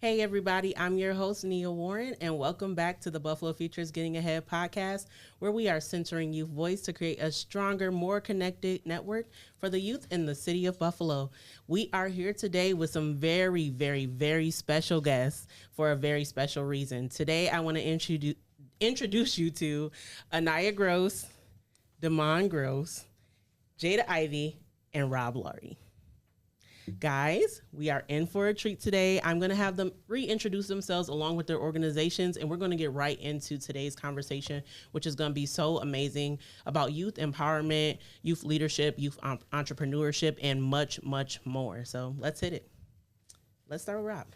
Hey everybody, I'm your host Nia Warren, and welcome back to the Buffalo Futures Getting Ahead podcast, where we are centering youth voice to create a stronger, more connected network for the youth in the city of Buffalo. We are here today with some very, very, very special guests for a very special reason. Today, I want to introduce you to Anayah Gross, Damon Gross, Jada Ivey, and Rob Lowery. Guys, we are in for a treat today. I'm going to have them reintroduce themselves along with their organizations, and we're going to get right into today's conversation, which is going to be so amazing about youth empowerment, youth leadership, youth entrepreneurship, and much, much more. So let's hit it. Let's start with Rob.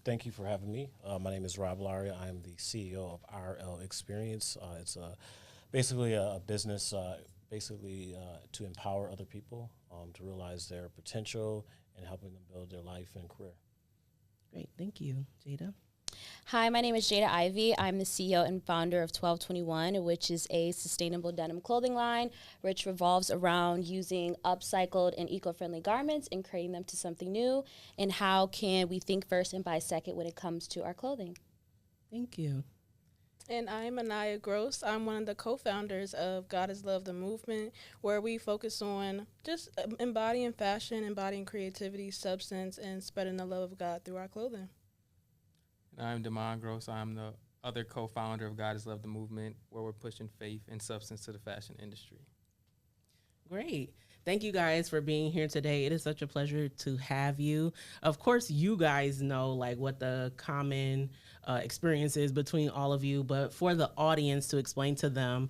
Thank you for having me. My name is Rob Lowery. I am the CEO of RL Experience. It's basically a business to empower other people to realize their potential and helping them build their life and career. Great. Thank you. Jada? Hi, my name is Jada Ivey. I'm the CEO and founder of 1221, which is a sustainable denim clothing line, which revolves around using upcycled and eco-friendly garments and creating them to something new. And how can we think first and buy second when it comes to our clothing? Thank you. And I'm Anayah Gross. I'm one of the co-founders of God is Love, the movement, where we focus on just embodying fashion, embodying creativity, substance, and spreading the love of God through our clothing. And I'm Damon Gross. I'm the other co-founder of God is Love, the movement, where we're pushing faith and substance to the fashion industry. Great. Thank you guys for being here today. It is such a pleasure to have you. Of course, you guys know like what the common experience is between all of you, but for the audience to explain to them,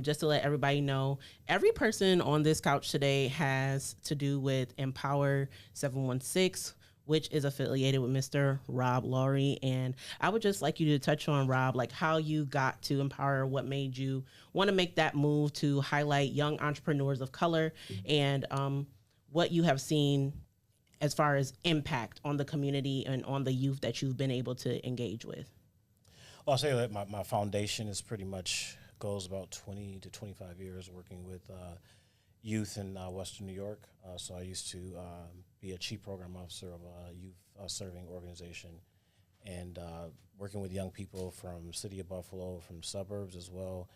just to let everybody know, every person on this couch today has to do with Empower 716, which is affiliated with Mr. Rob Lowery. And I would just like you to touch on, Rob, like how you got to Empower, what made you want to make that move to highlight young entrepreneurs of color, and what you have seen as far as impact on the community and on the youth that you've been able to engage with. Well, I'll say that my foundation is pretty much goes about 20 to 25 years working with youth in Western New York. So I used to be a chief program officer of a youth serving organization, and working with young people from city of Buffalo, from suburbs as well.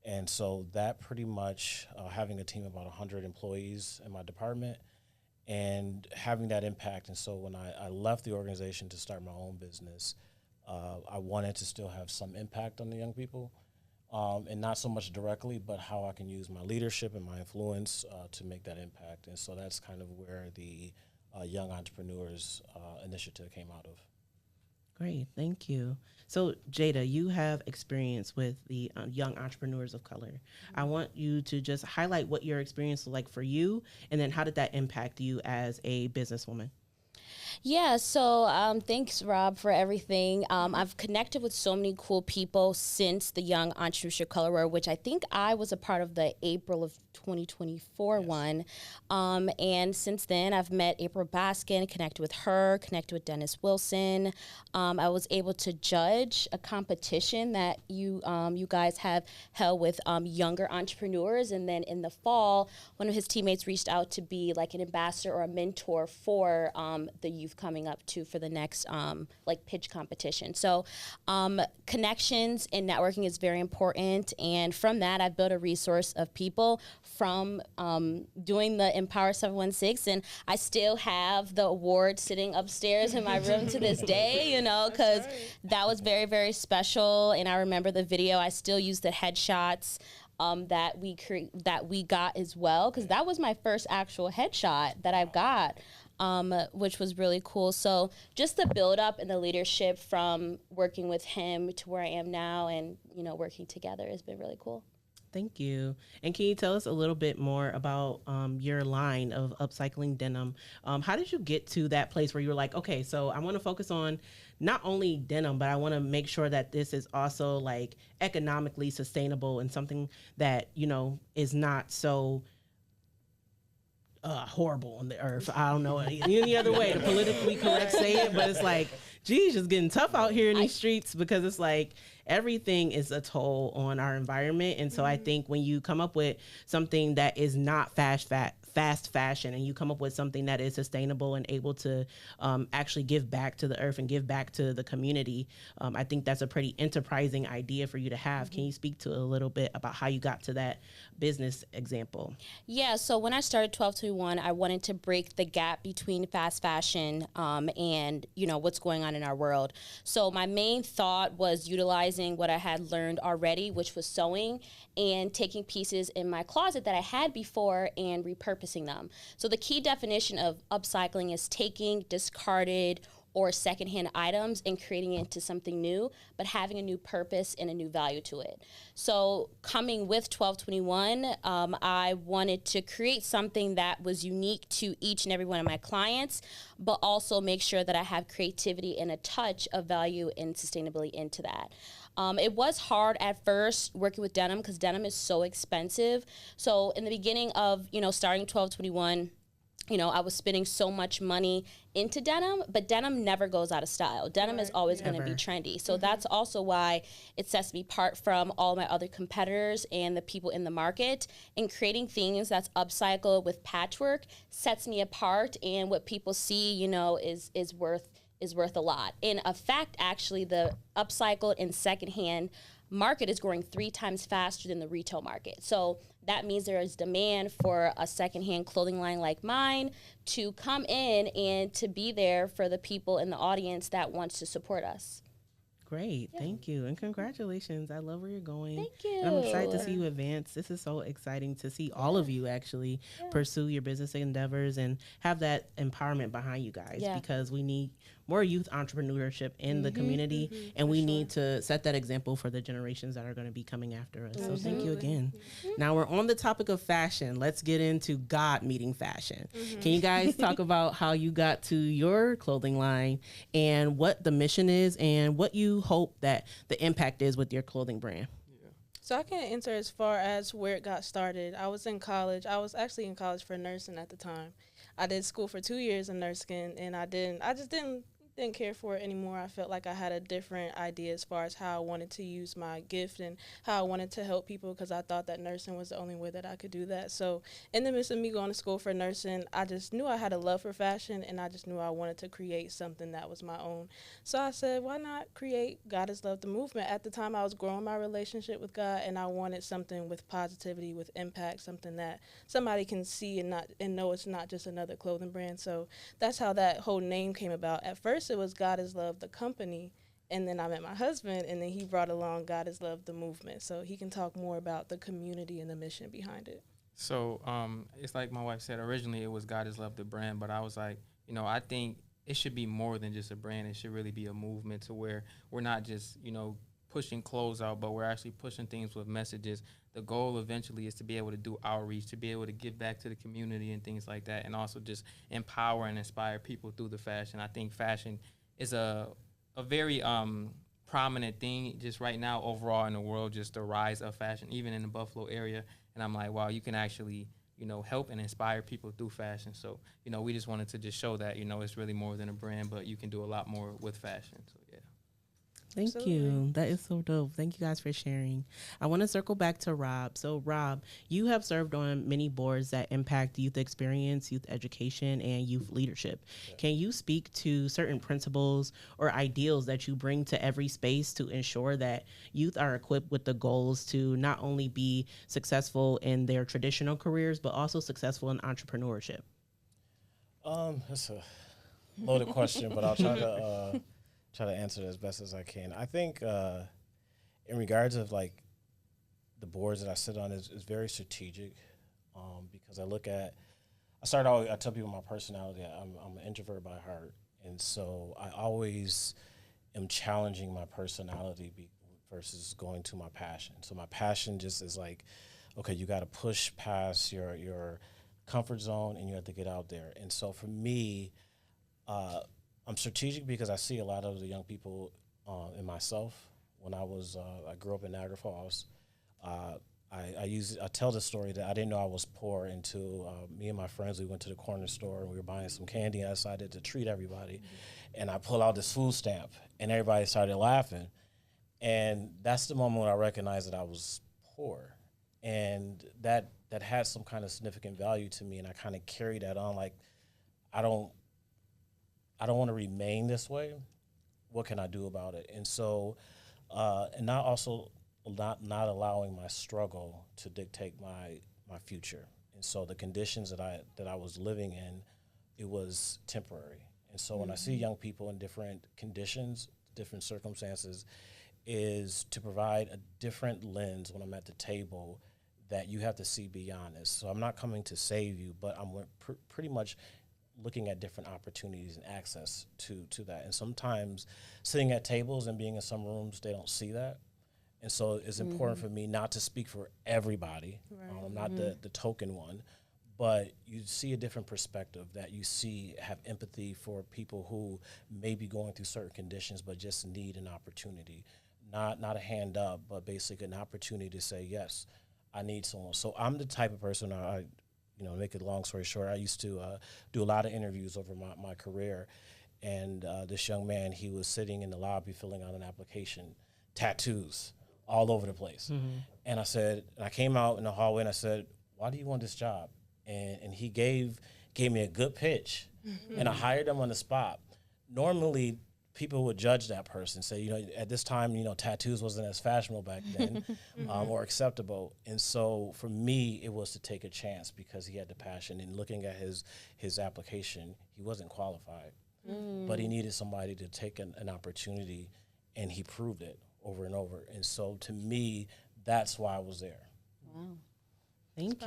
And so that pretty much having a team of about 100 employees in my department and having that impact. And so when I left the organization to start my own business, I wanted to still have some impact on the young people. And not so much directly, but how I can use my leadership and my influence to make that impact. And so that's kind of where the Young Entrepreneurs Initiative came out of. Great, thank you. So Jada, you have experience with the young entrepreneurs of color. I want you to just highlight what your experience was like for you, and then how did that impact you as a businesswoman? Yeah, so thanks, Rob, for everything. I've connected with so many cool people since the Young Entrepreneurship Color, which I think I was a part of the April of 2024 one. And since then, I've met April Baskin, connected with her, connected with Dennis Wilson. I was able to judge a competition that you guys have held with younger entrepreneurs. And then in the fall, one of his teammates reached out to be like an ambassador or a mentor for the youth coming up for the next pitch competition. So connections and networking is very important. And from that, I've built a resource of people from doing the Empower 716. And I still have the award sitting upstairs in my room to this day, because that was very, very special. And I remember the video. I still use the headshots that we got as well, because that was my first actual headshot that I've got. Which was really cool. So just the build up and the leadership from working with him to where I am now and, working together has been really cool. Thank you. And can you tell us a little bit more about your line of upcycling denim? How did you get to that place where you were like, okay, so I want to focus on not only denim, but I want to make sure that this is also like economically sustainable and something that, is not so horrible on the earth. I don't know any other way to politically correct say it, but it's like, geez, it's getting tough out here in these streets, because it's like everything is a toll on our environment. And so I think when you come up with something that is not fast fashion, and you come up with something that is sustainable and able to actually give back to the earth and give back to the community, I think that's a pretty enterprising idea for you to have. Can you speak to a little bit about how you got to that business example? Yeah, so when I started 1221, I wanted to break the gap between fast fashion and, you know, what's going on in our world. So my main thought was utilizing what I had learned already, which was sewing, and taking pieces in my closet that I had before and repurposing them. So the key definition of upcycling is taking discarded or secondhand items and creating it into something new, but having a new purpose and a new value to it. So coming with 1221, I wanted to create something that was unique to each and every one of my clients, but also make sure that I have creativity and a touch of value and sustainability into that. It was hard at first working with denim, because denim is so expensive. So in the beginning of, you know, starting 1221, you know, I was spending so much money into denim, but denim never goes out of style. Denim is always going to be trendy. So that's also why it sets me apart from all my other competitors and the people in the market. And creating things that's upcycled with patchwork sets me apart, and what people see, you know, is worth a lot. In a fact, actually, the upcycled and secondhand market is growing 3 times faster than the retail market. So that means there is demand for a secondhand clothing line like mine to come in and to be there for the people in the audience that wants to support us. Great. Thank you. And congratulations. I love where you're going. Thank you. And I'm excited to see you advance. This is so exciting to see all of you actually pursue your business endeavors and have that empowerment behind you guys, because we need more youth entrepreneurship in the community, and we need to set that example for the generations that are going to be coming after us. So thank you again. Now we're on the topic of fashion. Let's get into God meeting fashion. Can you guys talk about how you got to your clothing line and what the mission is and what you hope that the impact is with your clothing brand? So I can answer as far as where it got started. I was in college. I was actually in college for nursing at the time. I did school for 2 years in nursing, and I just didn't care for it anymore. I felt like I had a different idea as far as how I wanted to use my gift and how I wanted to help people, because I thought that nursing was the only way that I could do that. So in the midst of me going to school for nursing, I just knew I had a love for fashion, and I just knew I wanted to create something that was my own. So I said, why not create God Has Loved the Movement? At the time, I was growing my relationship with God, and I wanted something with positivity, with impact, something that somebody can see and know it's not just another clothing brand. So that's how that whole name came about. At first, it was God Has Loved the company, and then I met my husband, and then he brought along God Has Loved the movement, so he can talk more about the community and the mission behind it. So it's like my wife said, originally it was God Has Loved the brand, but I was like, you know, I think it should be more than just a brand. It should really be a movement, to where we're not just, you know, pushing clothes out, but we're actually pushing things with messages. The goal eventually is to be able to do outreach, to be able to give back to the community and things like that, and also just empower and inspire people through the fashion. I think fashion is a very prominent thing just right now overall in the world, just the rise of fashion, even in the Buffalo area. And I'm like, wow, you can actually, you know, help and inspire people through fashion. So, you know, we just wanted to just show that, you know, it's really more than a brand, but you can do a lot more with fashion. So, yeah. Thank you. That is so dope. Thank you guys for sharing. I want to circle back to Rob. So Rob, you have served on many boards that impact youth experience, youth education, and youth leadership. Yeah. Can you speak to certain principles or ideals that you bring to every space to ensure that youth are equipped with the goals to not only be successful in their traditional careers, but also successful in entrepreneurship? That's a loaded question, but I'll try to answer it as best as I can. I think in regards of like the boards that I sit on is very strategic, because I tell people my personality, I'm an introvert by heart. And so I always am challenging my personality versus going to my passion. So my passion just is like, okay, you got to push past your comfort zone and you have to get out there. And so for me, I'm strategic because I see a lot of the young people in myself. When I grew up in Niagara Falls, I tell the story that I didn't know I was poor until me and my friends, we went to the corner store and we were buying some candy. I decided to treat everybody. and I pull out this food stamp, and everybody started laughing. And that's the moment when I recognized that I was poor, and that had some kind of significant value to me, and I kind of carried that on. Like, I don't want to remain this way. What can I do about it? And so, and not also not allowing my struggle to dictate my future. And so the conditions that I was living in, it was temporary. And so when I see young people in different conditions, different circumstances, is to provide a different lens when I'm at the table that you have to see beyond this. So I'm not coming to save you, but I'm pretty much looking at different opportunities and access to that. And sometimes sitting at tables and being in some rooms, they don't see that. And so it's important for me not to speak for everybody. Right. I'm not the token one, but you see a different perspective, that you have empathy for people who may be going through certain conditions but just need an opportunity. Not a hand up, but basically an opportunity to say, yes, I need someone. So I'm the type of person, make it a long story short, I used to do a lot of interviews over my career, and this young man, he was sitting in the lobby filling out an application, tattoos all over the place. And I came out in the hallway and I said, why do you want this job? And he gave me a good pitch, and I hired him on the spot. Normally, people would judge that person, say, at this time, tattoos wasn't as fashionable back then or acceptable. And so for me, it was to take a chance because he had the passion. And looking at his application, he wasn't qualified, but he needed somebody to take an opportunity, and he proved it over and over. And so to me, that's why I was there. Wow. Thank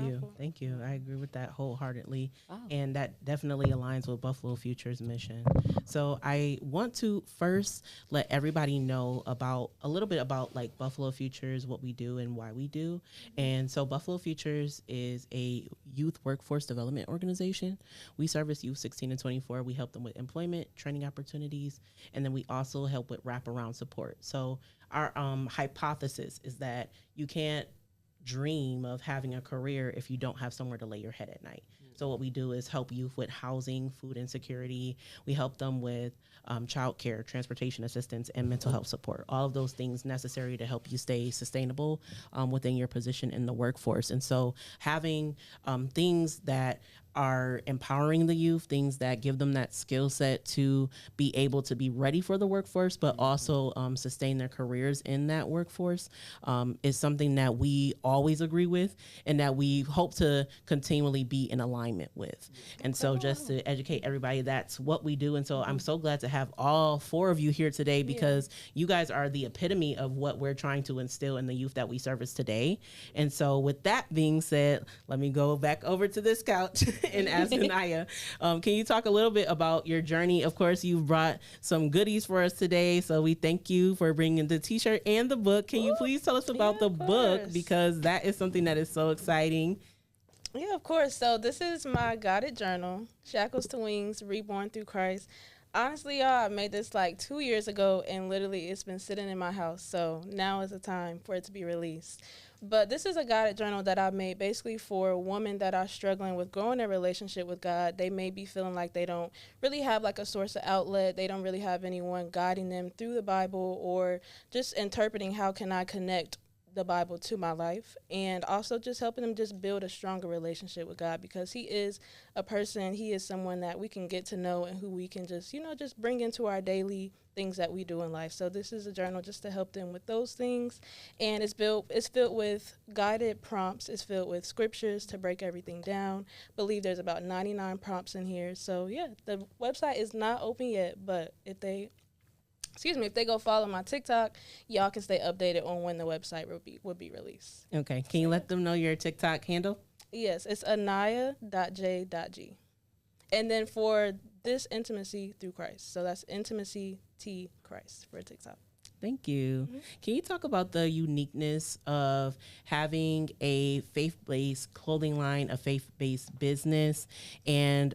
you. I agree with that wholeheartedly. Wow. And that definitely aligns with Buffalo Future's mission. So I want to first let everybody know a little bit about like Buffalo Futures, what we do and why we do. And so Buffalo Futures is a youth workforce development organization. We service youth 16 and 24. We help them with employment, training opportunities, and then we also help with wraparound support. So our hypothesis is that you can't dream of having a career if you don't have somewhere to lay your head at night. So what we do is help youth with housing, food insecurity. We help them with childcare, transportation assistance, and mental health support. All of those things necessary to help you stay sustainable within your position in the workforce. And so having things that are empowering the youth, things that give them that skill set to be able to be ready for the workforce, but also sustain their careers in that workforce is something that we always agree with and that we hope to continually be in alignment with. And so just to educate everybody, that's what we do. And so I'm so glad to have all four of you here today because you guys are the epitome of what we're trying to instill in the youth that we service today. And so with that being said, let me go back over to this couch and ask Anayah, can you talk a little bit about your journey? Of course, you've brought some goodies for us today, so we thank you for bringing the t-shirt and the book. Can you please tell us about the book, because that is something that is so exciting? Yeah, of course. So this is my guided journal, Shackles to Wings, Reborn Through Christ. Honestly, y'all, I made this like 2 years ago, and literally it's been sitting in my house. So now is the time for it to be released. But this is a guided journal that I made basically for women that are struggling with growing their relationship with God. They may be feeling like they don't really have like a source of outlet. They don't really have anyone guiding them through the Bible, or just interpreting how can I connect the Bible to my life, and also just helping them just build a stronger relationship with God, because he is a person, he is someone that we can get to know and who we can just, just bring into our daily things that we do in life. So this is a journal just to help them with those things. And it's filled with guided prompts. It's filled with scriptures to break everything down. I believe there's about 99 prompts in here. So yeah, the website is not open yet, but if they go follow my TikTok, y'all can stay updated on when the website will be released. Okay. Can you let them know your TikTok handle? Yes, it's Anayah.J.G. And then for this, Intimacy Through Christ. So that's Intimacy T Christ for TikTok. Thank you. Can you talk about the uniqueness of having a faith-based clothing line, a faith-based business, and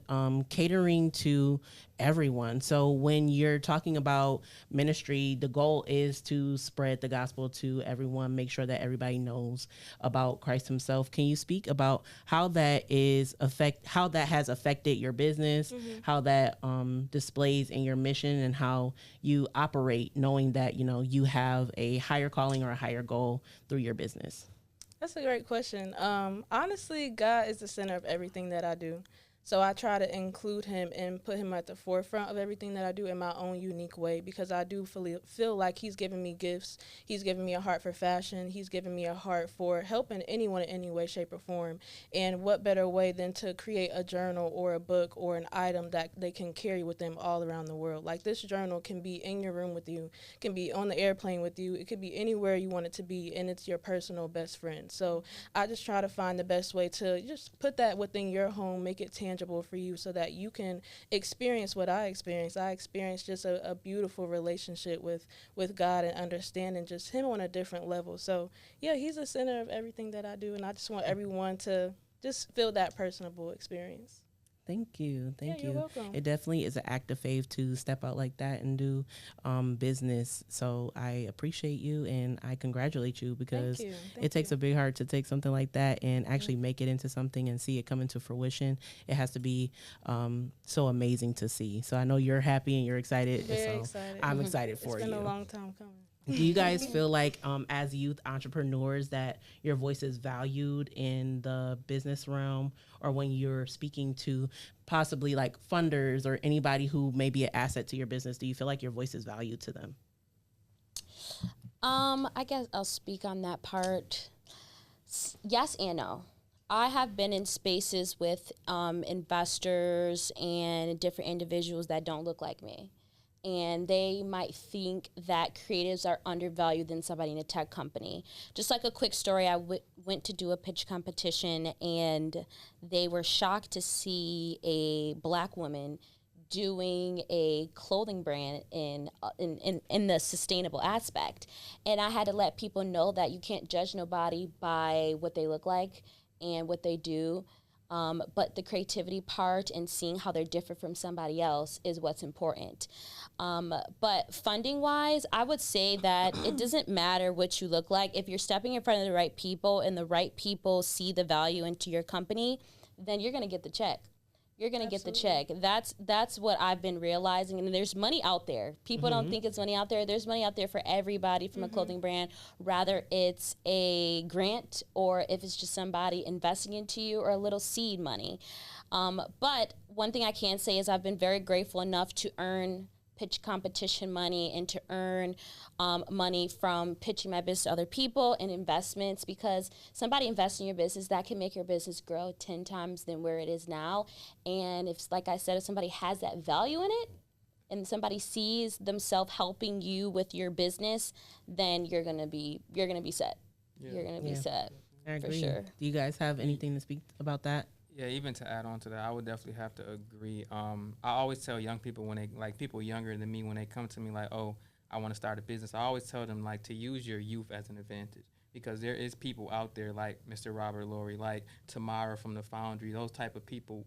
catering to everyone? So when you're talking about ministry, the goal is to spread the gospel to everyone, make sure that everybody knows about Christ himself. Can you speak about how that has affected your business, how that displays in your mission, and how you operate knowing that, you have a higher calling or a higher goal through your business? That's a great question. Honestly, God is the center of everything that I do. So I try to include him and put him at the forefront of everything that I do in my own unique way, because I do feel like he's given me gifts. He's given me a heart for fashion. He's given me a heart for helping anyone in any way, shape, or form. And what better way than to create a journal or a book or an item that they can carry with them all around the world. Like, this journal can be in your room with you, can be on the airplane with you. It could be anywhere you want it to be, and it's your personal best friend. So I just try to find the best way to just put that within your home, make it tangible for you so that you can experience what I experienced. I experienced just a beautiful relationship with God and understanding just him on a different level. So yeah, he's the center of everything that I do, and I just want everyone to just feel that personable experience. Thank you. Thank you. You're welcome. It definitely is an act of faith to step out like that and do business. So I appreciate you and I congratulate you, because it takes a big heart to take something like that and actually make it into something and see it come into fruition. It has to be so amazing to see. So I know you're happy and you're excited. Very excited. I'm excited for you. It's been a long time coming. Do you guys feel like as youth entrepreneurs that your voice is valued in the business realm, or when you're speaking to possibly like funders or anybody who may be an asset to your business, do you feel like your voice is valued to them? I guess I'll speak on that part. Yes and no. I have been in spaces with investors and different individuals that don't look like me. And they might think that creatives are undervalued than somebody in a tech company. Just like a quick story, I went to do a pitch competition, and they were shocked to see a Black woman doing a clothing brand in the sustainable aspect. And I had to let people know that you can't judge nobody by what they look like and what they do. But the creativity part and seeing how they're different from somebody else is what's important. But funding-wise, I would say that it doesn't matter what you look like. If you're stepping in front of the right people and the right people see the value into your company, then you're going to get the check. You're going to get the check. That's what I've been realizing. And there's money out there. People don't think it's money out there. There's money out there for everybody from a clothing brand, rather it's a grant or if it's just somebody investing into you or a little seed money. But one thing I can say is I've been very grateful enough to earn pitch competition money and to earn money from pitching my business to other people and investments, because somebody invests in your business, that can make your business grow 10 times than where it is now. And if, like I said, if somebody has that value in it and somebody sees themselves helping you with your business, then you're gonna be set. Yeah. You're gonna be set. I agree. For sure. Do you guys have anything to speak about that? Yeah, even to add on to that, I would definitely have to agree. I always tell young people when they, like people younger than me, when they come to me like, oh, I want to start a business, I always tell them like to use your youth as an advantage, because there is people out there like Mr. Robert Lowery, like Tamara from the Foundry, those type of people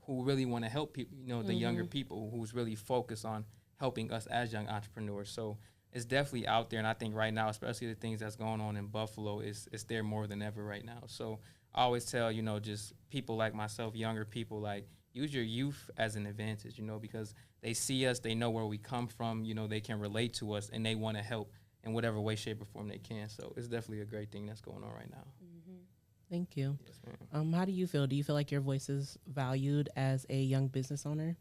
who really want to help people, the younger people who's really focused on helping us as young entrepreneurs. So it's definitely out there, and I think right now, especially the things that's going on in Buffalo, it's there more than ever right now. So I always tell, just people like myself, younger people, like, use your youth as an advantage, because they see us, they know where we come from, they can relate to us, and they want to help in whatever way, shape, or form they can. So it's definitely a great thing that's going on right now. Thank you. Yes, ma'am. How do you feel? Do you feel like your voice is valued as a young business owner?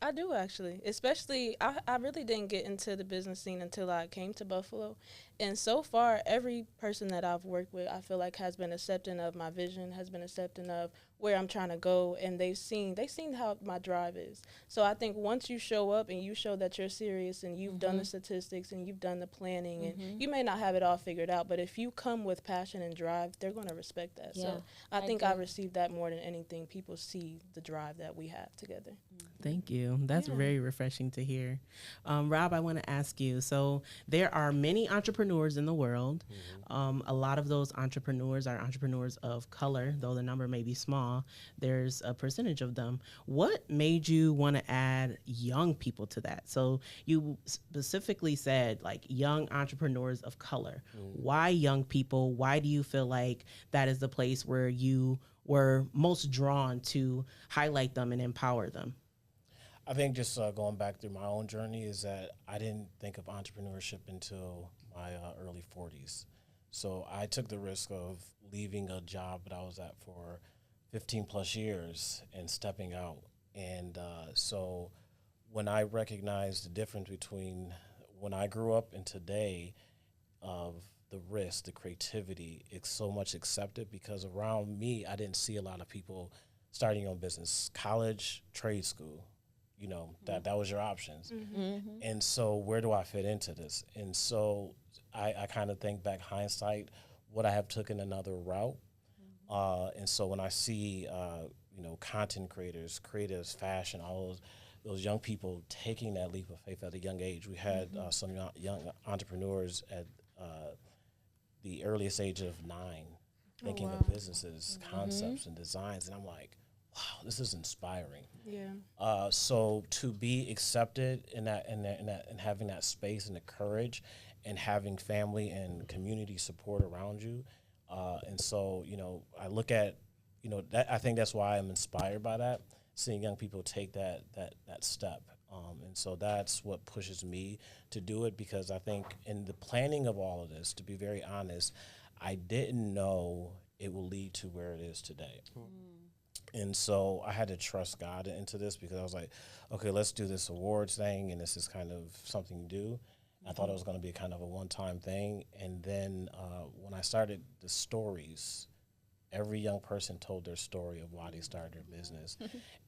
I do, actually. Especially, I really didn't get into the business scene until I came to Buffalo. And so far, every person that I've worked with, I feel like has been accepting of my vision, has been accepting of where I'm trying to go, and they've seen how my drive is. So I think once you show up and you show that you're serious and you've done the statistics and you've done the planning, and you may not have it all figured out, but if you come with passion and drive, they're going to respect that. Yeah, so I think I received that more than anything. People see the drive that we have together. Thank you. you. That's Yeah. very refreshing to hear. Rob, I want to ask you. So there are many entrepreneurs in the world. A lot of those entrepreneurs are entrepreneurs of color, though the number may be small. There's a percentage of them. What made you want to add young people to that? So you specifically said like young entrepreneurs of color. Why young people? Why do you feel like that is the place where you were most drawn to highlight them and empower them? I think just going back through my own journey is that I didn't think of entrepreneurship until my early 40s. So I took the risk of leaving a job that I was at for 15 plus years and stepping out. And so when I recognized the difference between when I grew up and today of the risk, the creativity, it's so much accepted because around me, I didn't see a lot of people starting your own business, college, trade school, that was your options. And so where do I fit into this? And so I kind of think back hindsight, would I have taken another route? And so when I see, content creators, creatives, fashion, all those young people taking that leap of faith at a young age. We had some young entrepreneurs at the earliest age of 9 thinking of businesses, concepts, and designs. And I'm like, wow, this is inspiring. Yeah. So to be accepted in that and having that space and the courage and having family and community support around you. And so, I look at, that I think that's why I'm inspired by that, seeing young people take that step. And so that's what pushes me to do it, because I think in the planning of all of this, to be very honest, I didn't know it will lead to where it is today. And so I had to trust God into this, because I was like, okay, let's do this awards thing, and this is kind of something to do. I thought it was going to be kind of a one-time thing. And then when I started the stories, every young person told their story of why they started their business.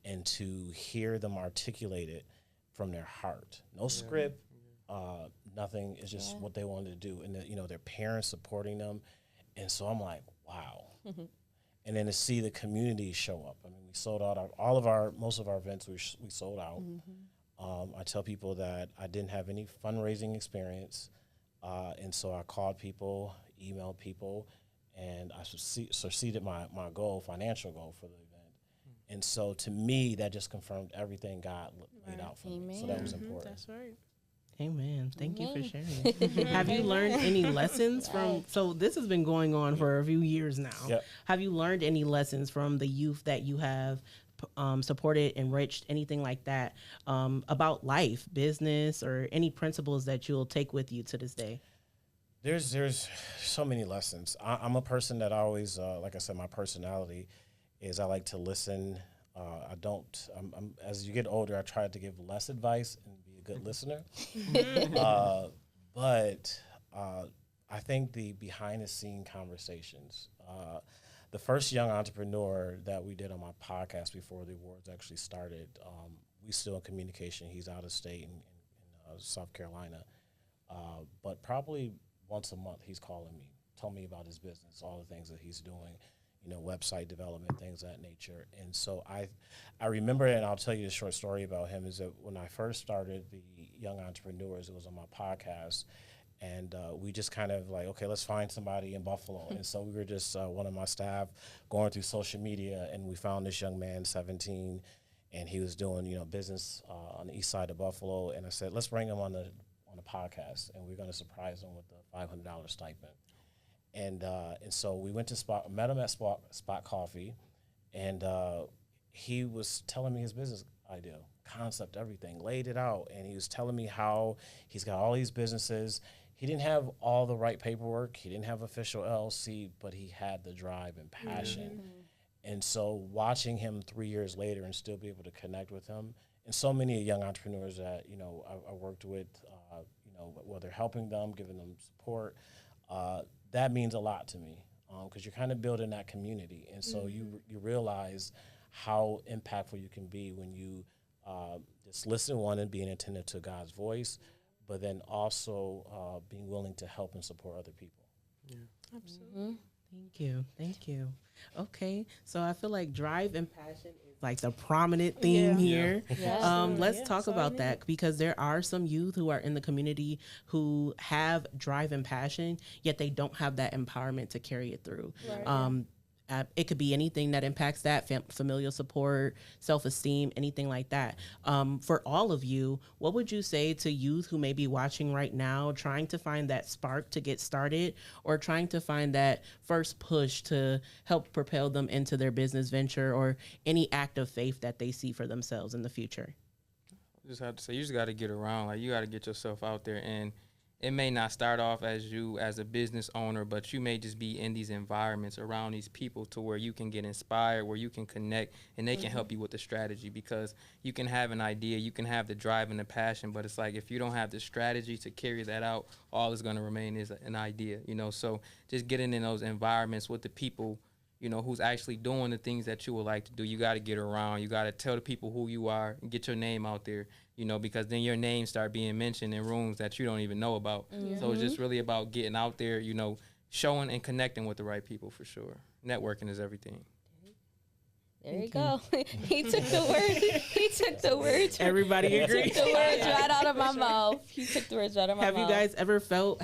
And to hear them articulate it from their heart. No script, nothing. It's just what they wanted to do. And, their parents supporting them. And so I'm like, wow. And then to see the community show up. I mean, we sold out most of our events, we sold out. I tell people that I didn't have any fundraising experience. And so I called people, emailed people, and I succeeded my financial goal for the event. And so to me, that just confirmed everything God laid out for me. So that was important. That's right. Amen. Thank you for sharing. Have you learned any lessons so this has been going on for a few years now. Yep. Have you learned any lessons from the youth that you have supported, enriched, anything like that, about life, business, or any principles that you'll take with you to this day? There's so many lessons. I'm a person that always, like I said, my personality is I like to listen. As you get older, I try to give less advice and be a good listener. But I think the behind the scene conversations, the first young entrepreneur that we did on my podcast before the awards actually started, we still in communication. He's out of state in South Carolina. But probably once a month he's calling me, telling me about his business, all the things that he's doing, website development, things of that nature. And so I remember, and I'll tell you a short story about him, is that when I first started the Young Entrepreneurs, it was on my podcast, and we just kind of like, okay, let's find somebody in Buffalo. And so we were just, one of my staff, going through social media, and we found this young man, 17, and he was doing, business on the east side of Buffalo. And I said, let's bring him on the podcast, and we're going to surprise him with the $500 stipend. And so we went to met him at Spot Coffee, and he was telling me his business idea, concept, everything, laid it out. And he was telling me how he's got all these businesses. He didn't have all the right paperwork. He didn't have official LLC, but he had the drive and passion. And so watching him 3 years later and still be able to connect with him, and so many young entrepreneurs that, I worked with, whether helping them, giving them support, that means a lot to me, because you're kind of building that community. And so you realize how impactful you can be when you just listen, one, and being attentive to God's voice, but then also being willing to help and support other people. Absolutely. Thank you. Thank you. Okay. So I feel like drive and passion is like the prominent theme here. Let's talk about that, because there are some youth who are in the community who have drive and passion, yet they don't have that empowerment to carry it through. Right. It could be anything that impacts that, familial support, self-esteem, anything like that. For all of you, what would you say to youth who may be watching right now, trying to find that spark to get started, or trying to find that first push to help propel them into their business venture, or any act of faith that they see for themselves in the future? I just have to say, you just got to get around. Like, you got to get yourself out there, and it may not start off as you as a business owner, but you may just be in these environments around these people to where you can get inspired, where you can connect, and they can help you with the strategy, because you can have an idea, you can have the drive and the passion, but it's like if you don't have the strategy to carry that out, all is going to remain is an idea, you know. So just getting in those environments with the people, you know, who's actually doing the things that you would like to do. You got to get around. You got to tell the people who you are and get your name out there, you know, because then your name start being mentioned in rooms that you don't even know about. So it's just really about getting out there, you know, showing and connecting with the right people for sure. Networking is everything. There you go. He took the word. He took the words. Everybody agrees. He took the words right out of my mouth. He took the words right out of my mouth. Have you guys ever felt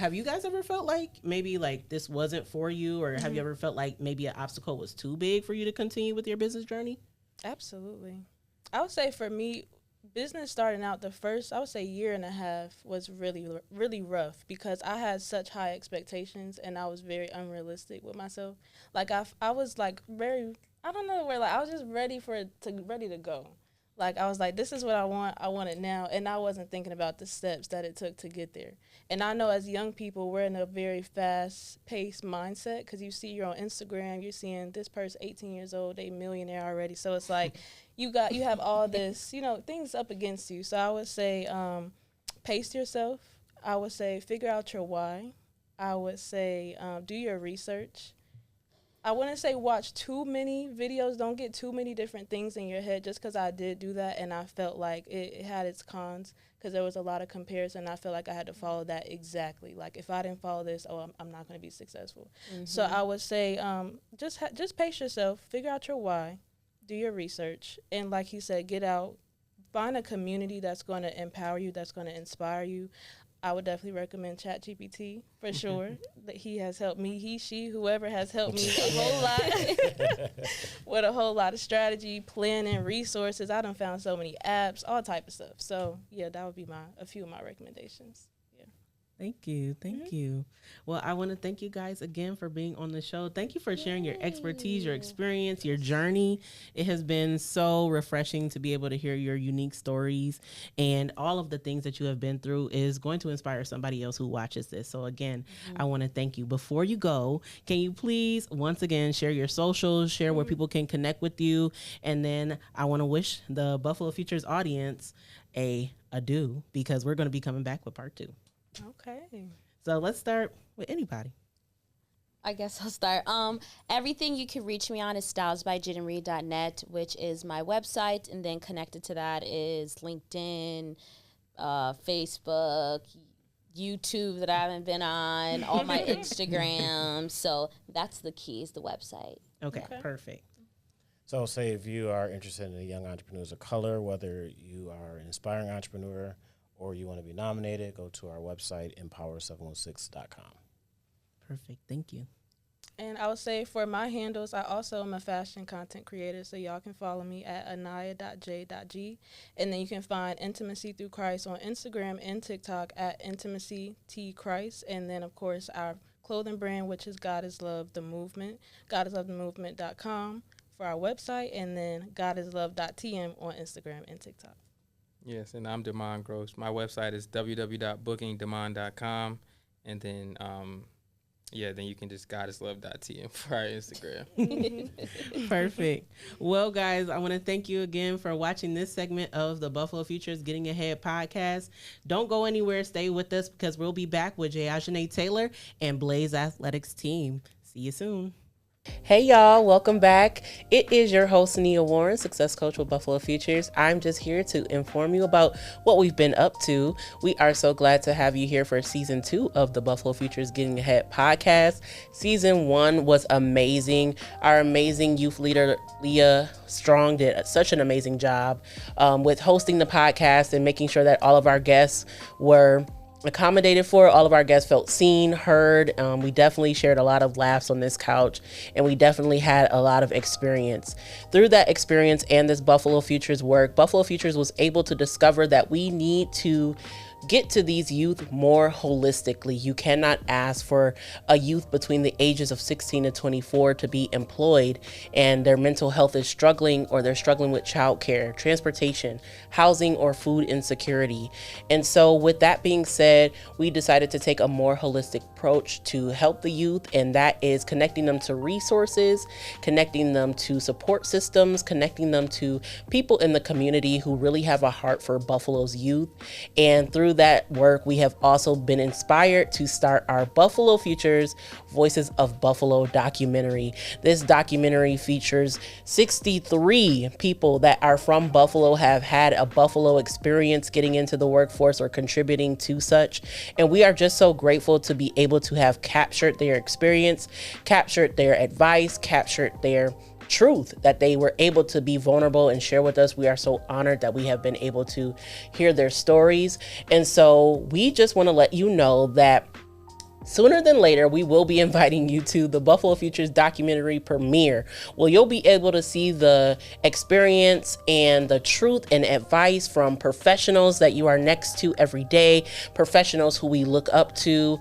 like maybe like this wasn't for you, or have you ever felt like maybe an obstacle was too big for you to continue with your business journey? Absolutely. I would say for me, business starting out the first, I would say, year and a half was really, really rough, because I had such high expectations and I was very unrealistic with myself. Like I was like very, I don't know where, like I was just ready to go. Like I was like, this is what I want it now. And I wasn't thinking about the steps that it took to get there. And I know as young people, we're in a very fast-paced mindset, because you see you're on Instagram, you're seeing this person 18 years old, they millionaire already. So it's like you have all this, you know, things up against you. So I would say pace yourself. I would say figure out your why. I would say do your research. I wouldn't say watch too many videos. Don't get too many different things in your head, just because I did do that and I felt like it had its cons, because there was a lot of comparison. I felt like I had to follow that exactly. Like if I didn't follow this, I'm not going to be successful. So I would say just pace yourself, figure out your why, do your research, and like he said, get out, find a community that's going to empower you, that's going to inspire you. I would definitely recommend ChatGPT for sure. That he has helped me, she, whoever has helped me a whole lot with a whole lot of strategy, planning, resources. I done found so many apps, all type of stuff. So yeah, that would be a few of my recommendations. Thank you. Thank you. Well, I want to thank you guys again for being on the show. Thank you for sharing your expertise, your experience, your journey. It has been so refreshing to be able to hear your unique stories, and all of the things that you have been through is going to inspire somebody else who watches this. So again, I want to thank you. Before you go, can you please once again share your socials, share where people can connect with you, and then I want to wish the Buffalo Futures audience a adieu, because we're going to be coming back with part 2. Okay. So let's start with anybody. I guess I'll start. Everything you can reach me on is stylesbyjidandreed.net, which is my website, and then connected to that is LinkedIn, Facebook, YouTube that I haven't been on, all my Instagram. So that's the key, is the website. Okay, perfect. So say if you are interested in the young entrepreneurs of color, whether you are an inspiring entrepreneur or you want to be nominated, go to our website, empower716.com. Perfect. Thank you. And I would say for my handles, I also am a fashion content creator, so y'all can follow me at anayah.j.g. And then you can find Intimacy Through Christ on Instagram and TikTok at IntimacyTChrist. And then, of course, our clothing brand, which is God Is Love The Movement, godislovethemovement.com for our website, and then godisLove.tm on Instagram and TikTok. Yes, and I'm Damon Gross. My website is www.bookingdamon.com, and then then you can just goddesslove.tm for our Instagram. Perfect. Well, guys, I want to thank you again for watching this segment of the Buffalo Futures Getting Ahead podcast. Don't go anywhere. Stay with us, because we'll be back with Jy'Ahzhanne Taylor and Blaze Athletics team. See you soon. Hey y'all, welcome back. It is your host Nia Warren, success coach with Buffalo Futures. I'm just here to inform you about what we've been up to. We are so glad to have you here for season 2 of the Buffalo Futures Getting Ahead podcast. Season 1 was amazing. Our amazing youth leader Leah Strong did such an amazing job with hosting the podcast and making sure that all of our guests were accommodated for. All of our guests felt seen, heard. We definitely shared a lot of laughs on this couch, and we definitely had a lot of experience. Through that experience and this Buffalo Futures work, Buffalo Futures was able to discover that we need to get to these youth more holistically. You cannot ask for a youth between the ages of 16 to 24 to be employed and their mental health is struggling, or they're struggling with childcare, transportation, housing, or food insecurity. And so with that being said, we decided to take a more holistic approach to help the youth, and that is connecting them to resources, connecting them to support systems, connecting them to people in the community who really have a heart for Buffalo's youth. And through that work, we have also been inspired to start our Buffalo Futures Voices of Buffalo documentary. This documentary features 63 people that are from Buffalo, have had a Buffalo experience getting into the workforce or contributing to such. And we are just so grateful to be able to have captured their experience, captured their advice, captured their truth, that they were able to be vulnerable and share with us. We are so honored that we have been able to hear their stories. And so we just want to let you know that sooner than later, we will be inviting you to the Buffalo Futures documentary premiere. Well, you'll be able to see the experience and the truth and advice from professionals that you are next to every day, professionals who we look up to,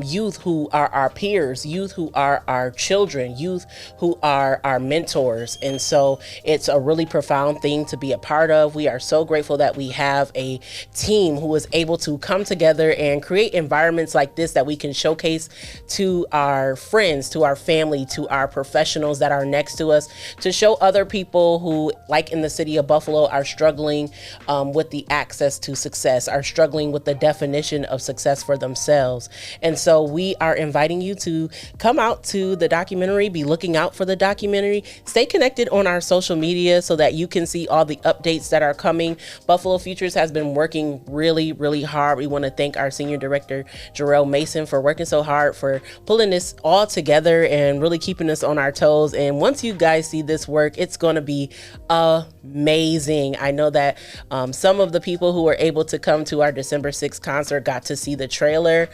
youth who are our peers, youth who are our children, youth who are our mentors. And so it's a really profound thing to be a part of. We are so grateful that we have a team who is able to come together and create environments like this that we can showcase to our friends, to our family, to our professionals that are next to us, to show other people who, like in the city of Buffalo, are struggling with the access to success, are struggling with the definition of success for themselves. And so we are inviting you to come out to the documentary, be looking out for the documentary, stay connected on our social media so that you can see all the updates that are coming. Buffalo Futures has been working really, really hard. We want to thank our senior director, Jarrell Mason, for working so hard, for pulling this all together and really keeping us on our toes. And once you guys see this work, it's going to be amazing. I know that some of the people who were able to come to our December 6th concert got to see the trailer.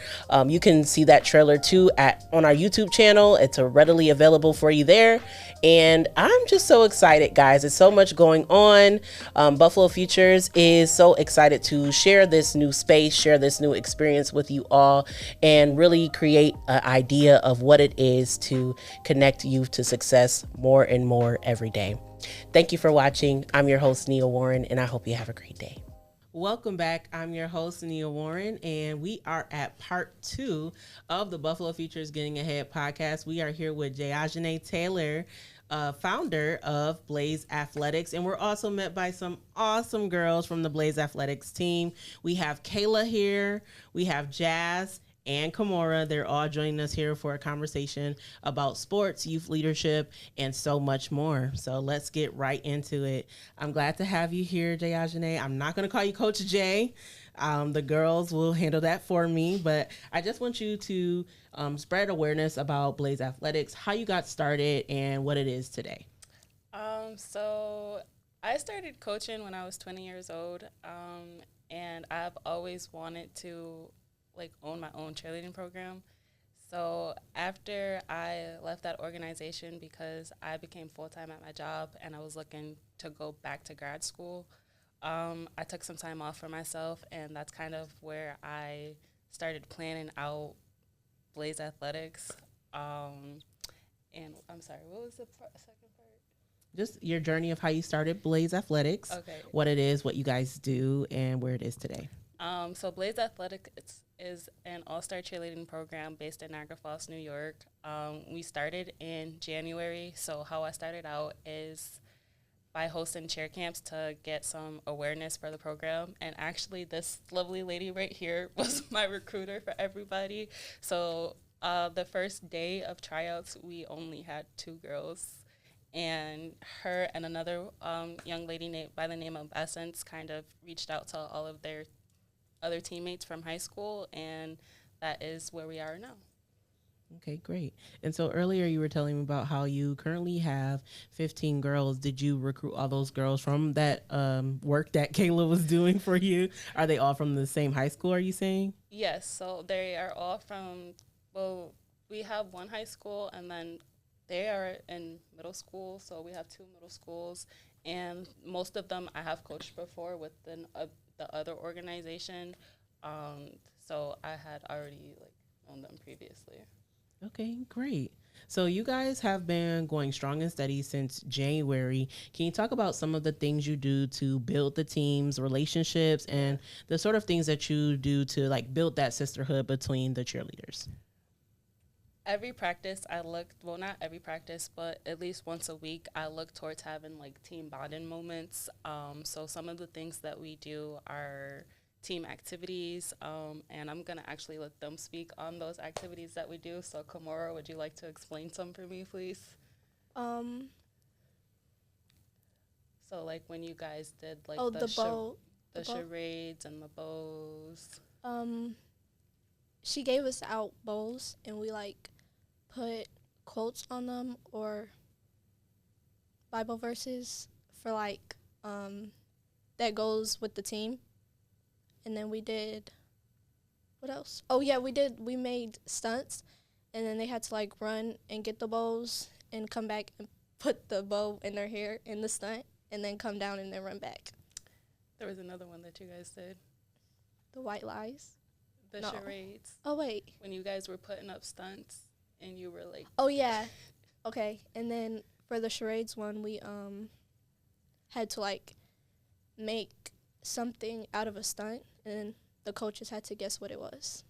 You can see that trailer too on our YouTube channel. It's readily available for you there. And I'm just so excited, guys. There's so much going on. Buffalo Futures is so excited to share this new space, share this new experience with you all, and really create an idea of what it is to connect youth to success more and more every day. Thank you for watching. I'm your host, Nia Warren, and I hope you have a great day. Welcome back. I'm your host, Nia Warren, and we are at part 2 of the Buffalo Futures Getting Ahead podcast. We are here with Jy'Ahzhanne Taylor, founder of Blaze Athletics, and we're also met by some awesome girls from the Blaze Athletics team. We have Kayla here, we have Jazz, and Kamora. They're all joining us here for a conversation about sports, youth leadership, and so much more. So let's get right into it. I'm glad to have you here, Jy'Ahzhanne. I'm not going to call you Coach J. The girls will handle that for me, but I just want you to spread awareness about Blaze Athletics, how you got started, and what it is today. So I started coaching when I was 20 years old, and I've always wanted to own my own cheerleading program. So after I left that organization because I became full-time at my job and I was looking to go back to grad school, I took some time off for myself, and that's kind of where I started planning out Blaze Athletics. And I'm sorry, what was the second part? Just your journey of how you started Blaze Athletics, Okay. What it is, what you guys do, and where it is today. So Blaze Athletics is an all-star cheerleading program based in Niagara Falls, New York. We started in January. So how I started out is by hosting cheer camps to get some awareness for the program. And actually, this lovely lady right here was my recruiter for everybody. So The first day of tryouts, we only had 2 girls, and her and another young lady by the name of Essence kind of reached out to all of their other teammates from high school, and that is where we are now. Okay, great. And so earlier you were telling me about how you currently have 15 girls. Did you recruit all those girls from that work that Kayla was doing for you? Are they all from the same high school, are you saying? Yes, so they are all from, well, we have one high school, and then they are in middle school, so we have 2 middle schools, and most of them I have coached before with the other organization, so I had already known them previously. Okay, great. So you guys have been going strong and steady since January. Can you talk about some of the things you do to build the team's relationships and the sort of things that you do to build that sisterhood between the cheerleaders? Every practice not every practice, but at least once a week, I look towards having team bonding moments. So some of the things that we do are team activities, and I'm going to actually let them speak on those activities that we do. So Kimora, would you like to explain some for me, please? So when you guys did the charades and the bows. She gave us out bowls, and we put quotes on them or Bible verses for that goes with the team. And then we did, what else? Oh yeah, we made stunts, and then they had to run and get the bows and come back and put the bow in their hair in the stunt, and then come down and then run back. There was another one that you guys did. The white lies. The charades. Oh wait. When you guys were putting up stunts and you were Oh yeah. Okay. And then for the charades one, we had to make something out of a stunt, and the coaches had to guess what it was.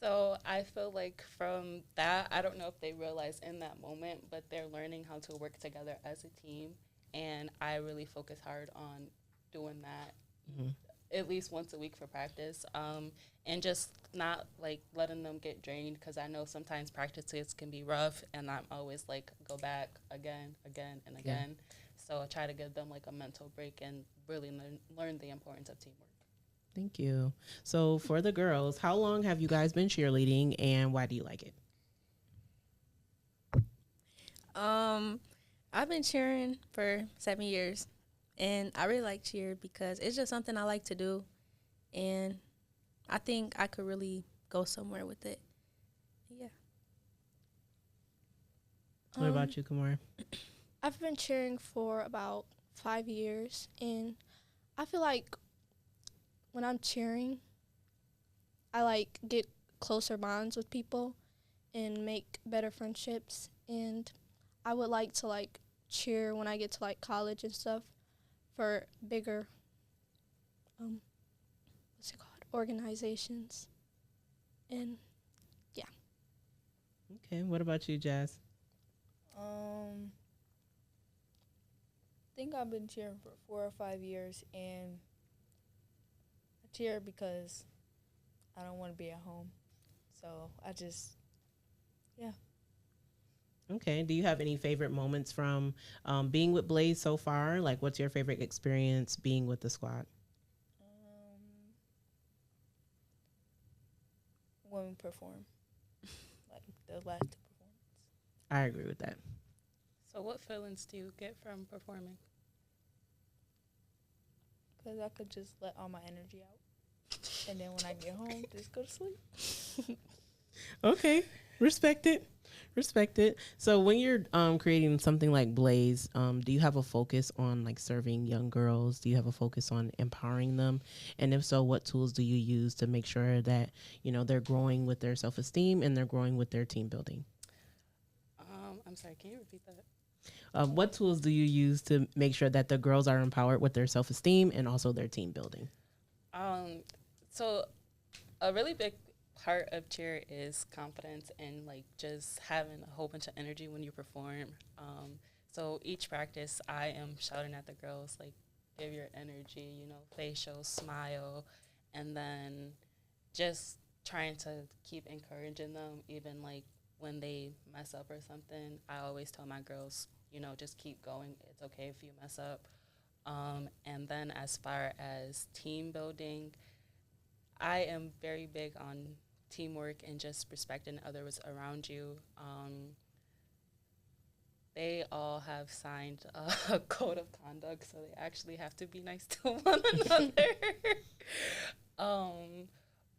So I feel from that, I don't know if they realize in that moment, but they're learning how to work together as a team, and I really focus hard on doing that. Mm-hmm. At least once a week for practice, and just not letting them get drained, because I know sometimes practices can be rough, and I'm always go back again, and again. So I try to give them a mental break and really learn the importance of teamwork. Thank you. So for the girls, how long have you guys been cheerleading, and why do you like it? I've been cheering for 7 years. And I really like cheer because it's just something I like to do. And I think I could really go somewhere with it. Yeah. What about you, Kamara? I've been cheering for about 5 years. And I feel when I'm cheering, I get closer bonds with people and make better friendships. And I would like to cheer when I get to college and stuff, for bigger, organizations. And yeah. Okay, what about you, Jazz? I think I've been cheering for 4 or 5 years, and I cheer because I don't want to be at home. So I just, yeah. Okay. Do you have any favorite moments from being with Blaze so far? What's your favorite experience being with the squad? When we perform, the last performance. I agree with that. So what feelings do you get from performing? Because I could just let all my energy out. And then when I get home, just go to sleep. Okay. Respect it. So when you're creating something like Blaze, do you have a focus on serving young girls? Do you have a focus on empowering them? And if so, what tools do you use to make sure that they're growing with their self-esteem and they're growing with their team building? I'm sorry, can you repeat that? What tools do you use to make sure that the girls are empowered with their self-esteem and also their team building? So a really big part of cheer is confidence and just having a whole bunch of energy when you perform. So each practice I am shouting at the girls give your energy, facial, smile, and then just trying to keep encouraging them, even like when they mess up or something. I always tell my girls, just keep going. It's okay if you mess up. And then as far as team building, I am very big on teamwork and just respecting others around you. They all have signed a code of conduct, so they actually have to be nice to one another.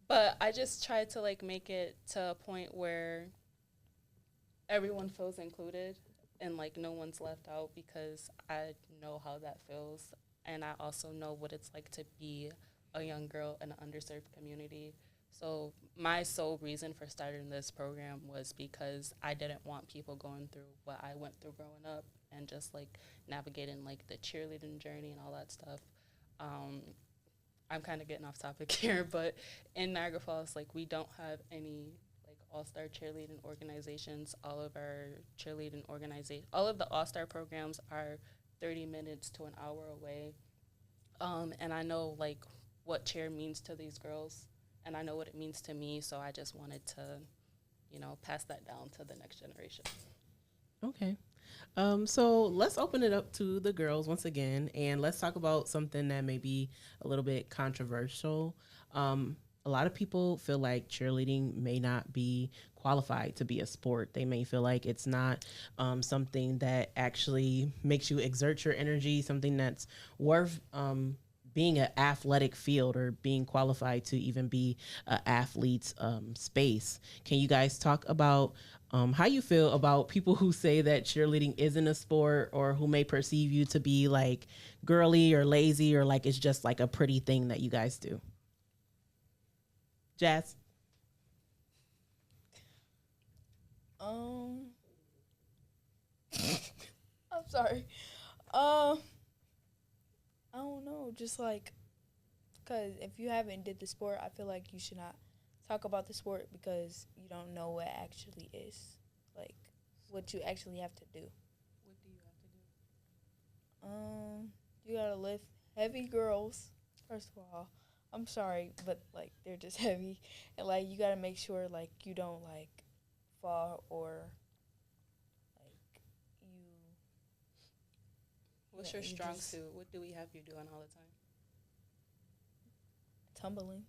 But I just try to like make it to a point where everyone feels included and like no one's left out, because I know how that feels, and I also know what it's like to be a young girl in an underserved community. So my sole reason for starting this program was because I didn't want people going through what I went through growing up and just like navigating like the cheerleading journey and all that stuff. I'm kind of getting off topic here, but in Niagara Falls, like we don't have any like all-star cheerleading organizations. All of the all-star programs are 30 minutes to an hour away. And I know like what cheer means to these girls, and I know what it means to me, so I just wanted to, pass that down to the next generation. Okay. So let's open it up to the girls once again, and let's talk about something that may be a little bit controversial. A lot of people feel like cheerleading may not be qualified to be a sport. They may feel like it's not something that actually makes you exert your energy, something that's worth being an athletic field or being qualified to even be an athlete's space. Can you guys talk about how you feel about people who say that cheerleading isn't a sport, or who may perceive you to be like girly or lazy, or like it's just like a pretty thing that you guys do? Jazz? I'm sorry. I don't know, just like, because if you haven't did the sport, I feel like you should not talk about the sport because you don't know what actually is, like, what you actually have to do. What do you have to do? You gotta lift heavy girls, first of all. I'm sorry, but, like, they're just heavy. And, like, you gotta make sure, like, you don't, like, fall or, like, you... What's your strong suit? What do we have you doing all the time? Tumbling.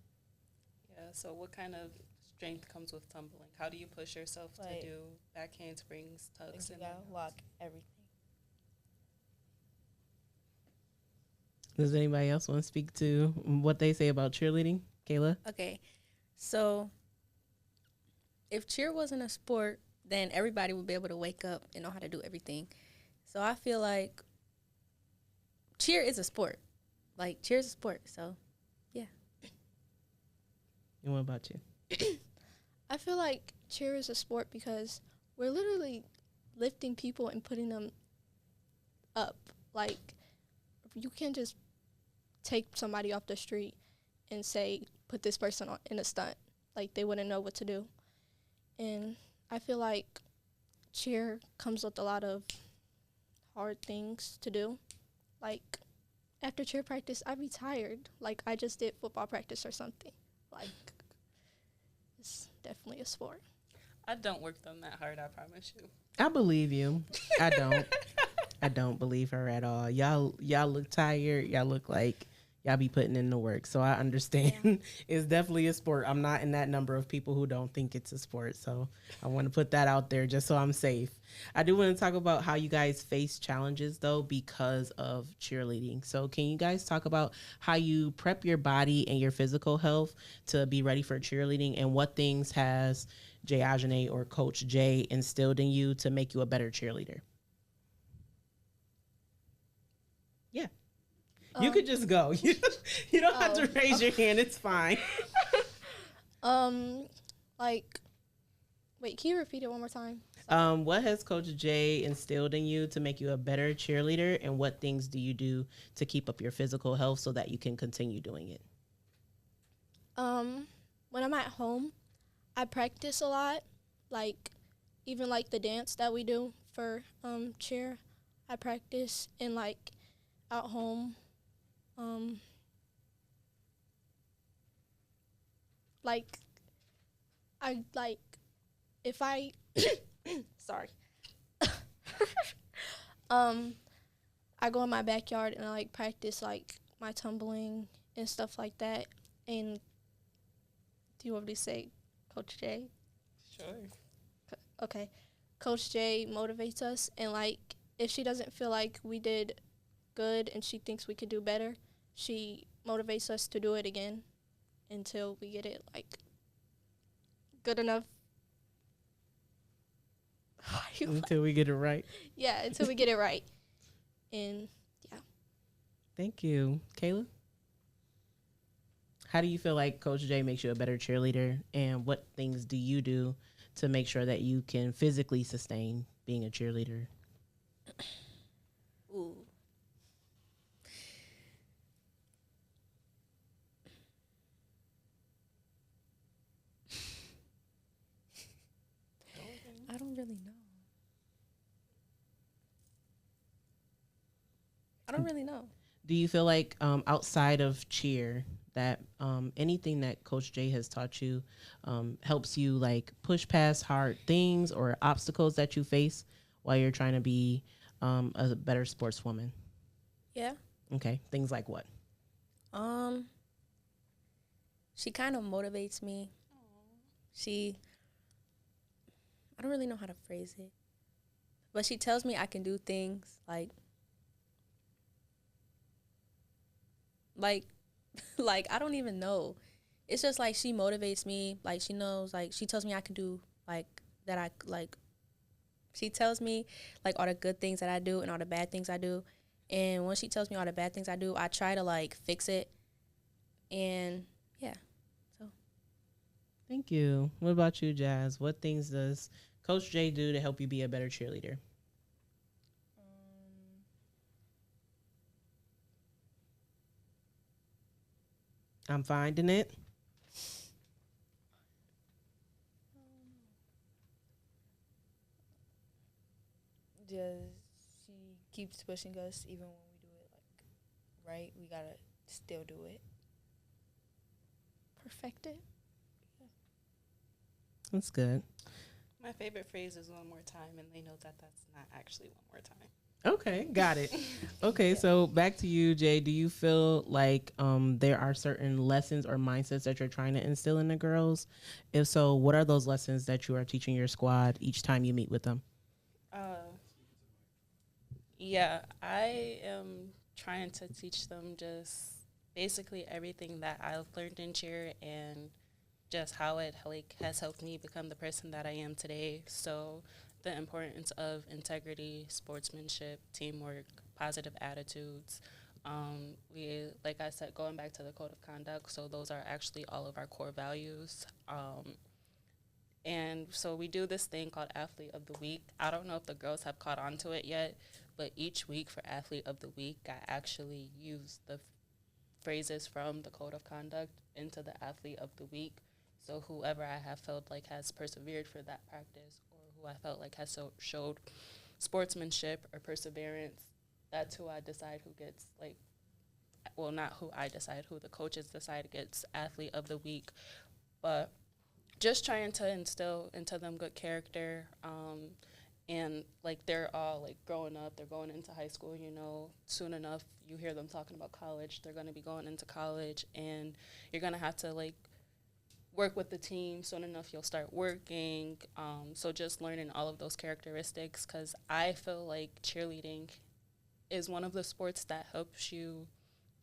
Yeah, so what kind of strength comes with tumbling? How do you push yourself Like, to do back handsprings, tucks, You and gotta lock everything. Does anybody else want to speak to what they say about cheerleading? Kayla? Okay, so if cheer wasn't a sport, then everybody would be able to wake up and know how to do everything. So I feel like cheer is a sport. Like, cheer is a sport, so yeah. And what about you? I feel like cheer is a sport because we're literally lifting people and putting them up. Like, you can't just take somebody off the street and say, put this person in a stunt. Like, they wouldn't know what to do. And I feel like cheer comes with a lot of hard things to do. Like, after cheer practice, I'd be tired. Like, I just did football practice or something. Like, it's definitely a sport. I don't work them that hard, I promise you. I believe you. I don't. I don't believe her at all. Y'all look tired. Y'all look like y'all be putting in the work. So I understand. Yeah. It's definitely a sport. I'm not in that number of people who don't think it's a sport. So I want to put that out there just so I'm safe. I do want to talk about how you guys face challenges, though, because of cheerleading. So can you guys talk about how you prep your body and your physical health to be ready for cheerleading, and what things has Jy'Ahzhanne or Coach Jay instilled in you to make you a better cheerleader? Yeah. You could just go. You don't have to raise your hand. It's fine. Like, wait, can you repeat it one more time? What has Coach Jay instilled in you to make you a better cheerleader, and what things do you do to keep up your physical health so that you can continue doing it? When I'm at home, I practice a lot. Like, even like the dance that we do for cheer, I practice. And like at home, like I like if I sorry. I go in my backyard and I like practice like my tumbling and stuff like that. And do you want me to say Coach J? Sure. Okay. Coach J motivates us, and like if she doesn't feel like we did good and she thinks we could do better, she motivates us to do it again until we get it like good enough. Until we get it right. Yeah, until we get it right. And yeah. Thank you. Kayla? How do you feel like Coach J makes you a better cheerleader, and what things do you do to make sure that you can physically sustain being a cheerleader? Ooh. I don't really know. I don't really know. Do you feel like outside of cheer that anything that Coach J has taught you helps you like push past hard things or obstacles that you face while you're trying to be a better sportswoman? Yeah. Okay, things like what? She kind of motivates me. I don't really know how to phrase it, but she tells me I can do things like I don't even know. It's just like she motivates me. Like she knows, like she tells me I can do like that. She tells me like all the good things that I do and all the bad things I do. And when she tells me all the bad things I do, I try to like fix it. And yeah, so. Thank you. What about you, Jazz? What things does Coach J do to help you be a better cheerleader? I'm finding it. Just she keeps pushing us even when we do it like right. We gotta still do it. Perfect it. That's good. My favorite phrase is one more time, and they know that that's not actually one more time. Okay, got it. Okay, so back to you, Jay. Do you feel like there are certain lessons or mindsets that you're trying to instill in the girls? If so, what are those lessons that you are teaching your squad each time you meet with them? Yeah, I am trying to teach them just basically everything that I've learned in cheer and just how it like has helped me become the person that I am today. So the importance of integrity, sportsmanship, teamwork, positive attitudes. We, like I said, going back to the code of conduct, so those are actually all of our core values. And so we do this thing called Athlete of the Week. I don't know if the girls have caught on to it yet, but each week for Athlete of the Week, I actually use the phrases from the code of conduct into the Athlete of the Week. So whoever I have felt like has persevered for that practice, or who I felt like has showed sportsmanship or perseverance, that's who I decide who gets like, well, not who I decide, who the coaches decide gets Athlete of the Week. But just trying to instill into them good character, and like they're all like growing up, they're going into high school, you know, soon enough you hear them talking about college, they're going to be going into college, and you're going to have to like work with the team. Soon enough you'll start working, so just learning all of those characteristics, because I feel like cheerleading is one of the sports that helps you,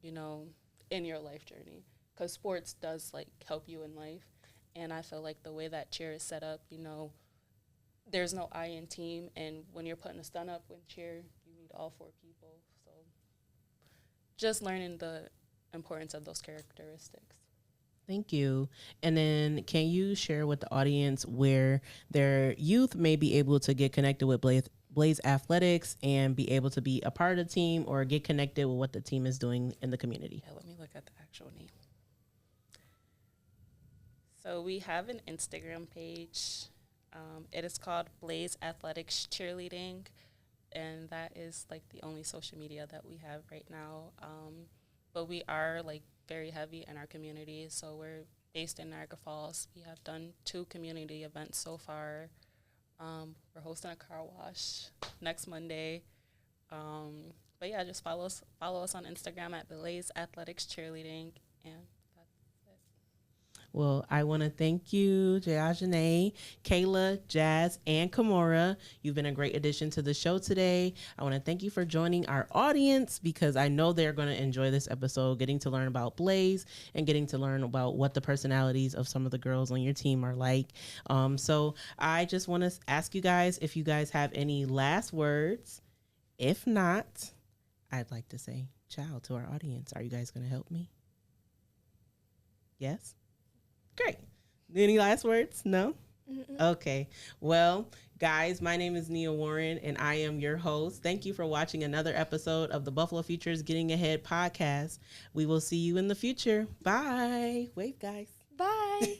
you know, in your life journey, because sports does like help you in life. And I feel like the way that cheer is set up, you know, there's no I in team. And when you're putting a stunt up with cheer, you need all four people. So just learning the importance of those characteristics. Thank you. And then can you share with the audience where their youth may be able to get connected with Blaze Athletics and be able to be a part of the team or get connected with what the team is doing in the community? Yeah, let me look at the actual name. So we have an Instagram page. It is called Blaze Athletics Cheerleading, and that is like the only social media that we have right now. But we are like very heavy in our community, so we're based in Niagara Falls. We have done 2 community events so far. We're hosting a car wash next Monday. But yeah, just follow us on Instagram at Blaze Athletics Cheerleading, and Well, I want to thank you, Jy'Ahzhanne, Kayla, Jazz, and Kimora. You've been a great addition to the show today. I want to thank you for joining our audience because I know they're going to enjoy this episode, getting to learn about Blaze and getting to learn about what the personalities of some of the girls on your team are like. So I just want to ask you guys if you guys have any last words. If not, I'd like to say ciao to our audience. Are you guys going to help me? Yes? Great. Any last words? No? Okay. Well, guys, my name is Nia Warren, and I am your host. Thank you for watching another episode of the Buffalo Futures Getting Ahead podcast. We will see you in the future. Bye. Wave, guys. Bye.